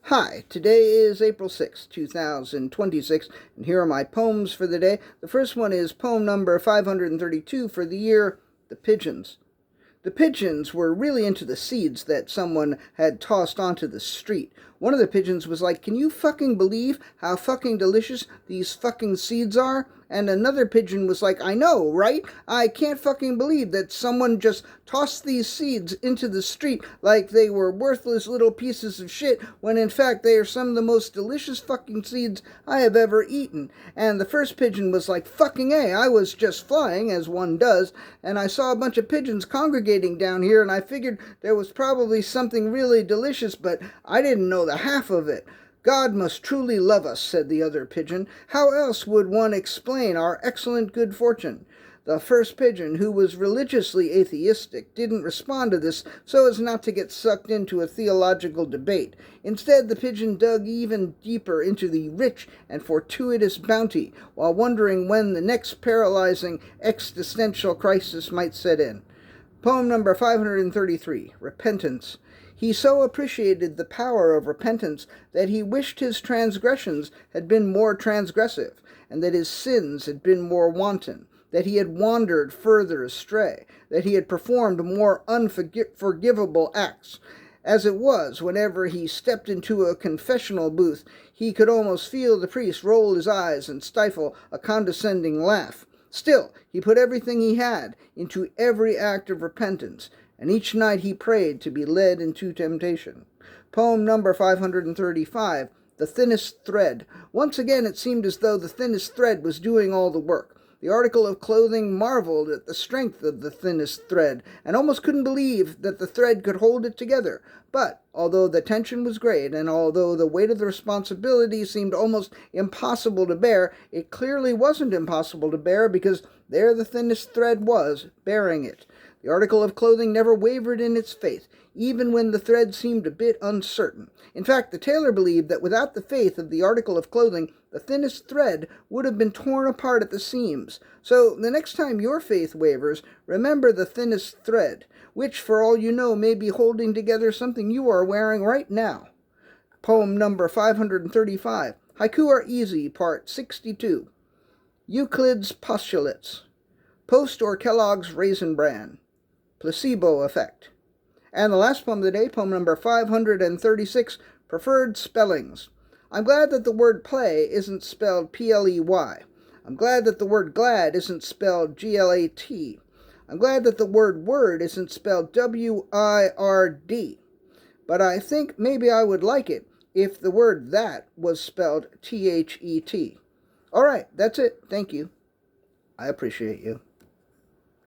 Hi, today is April 6, 2026, and here are my poems for the day. The first one is poem number 532 for the year, The Pigeons. The pigeons were really into the seeds that someone had tossed onto the street. One of the pigeons was like, "Can you fucking believe how fucking delicious these fucking seeds are?" And another pigeon was like, "I know, right? I can't fucking believe that someone just tossed these seeds into the street like they were worthless little pieces of shit, when in fact they are some of the most delicious fucking seeds I have ever eaten." And the first pigeon was like, "Fucking A, I was just flying, as one does, and I saw a bunch of pigeons congregating down here, and I figured there was probably something really delicious, but I didn't know the half of it." "God must truly love us," said the other pigeon. "How else would one explain our excellent good fortune?" The first pigeon, who was religiously atheistic, didn't respond to this so as not to get sucked into a theological debate. Instead, the pigeon dug even deeper into the rich and fortuitous bounty, while wondering when the next paralyzing existential crisis might set in. Poem number 533, Repentance. He so appreciated the power of repentance that he wished his transgressions had been more transgressive, and that his sins had been more wanton, that he had wandered further astray, that he had performed more unforgivable acts. As it was, whenever he stepped into a confessional booth, he could almost feel the priest roll his eyes and stifle a condescending laugh. Still, he put everything he had into every act of repentance, and each night he prayed to be led into temptation. Poem number 535, The Thinnest Thread. Once again it seemed as though the thinnest thread was doing all the work. The article of clothing marveled at the strength of the thinnest thread, and almost couldn't believe that the thread could hold it together. But, although the tension was great, and although the weight of the responsibility seemed almost impossible to bear, it clearly wasn't impossible to bear, because there the thinnest thread was, bearing it. The article of clothing never wavered in its faith, even when the thread seemed a bit uncertain. In fact, the tailor believed that without the faith of the article of clothing, the thinnest thread would have been torn apart at the seams. So, the next time your faith wavers, remember the thinnest thread, which, for all you know, may be holding together something you are wearing right now. Poem number 535, Haiku Are Easy, Part 62. Euclid's Postulates. Post or Kellogg's Raisin Bran. Placebo Effect. And the last poem of the day, poem number 536, Preferred Spellings. I'm glad that the word play isn't spelled P-L-E-Y. I'm glad that the word glad isn't spelled G-L-A-T. I'm glad that the word word isn't spelled W-I-R-D. But I think maybe I would like it if the word that was spelled T-H-E-T. All right, that's it. Thank you. I appreciate you.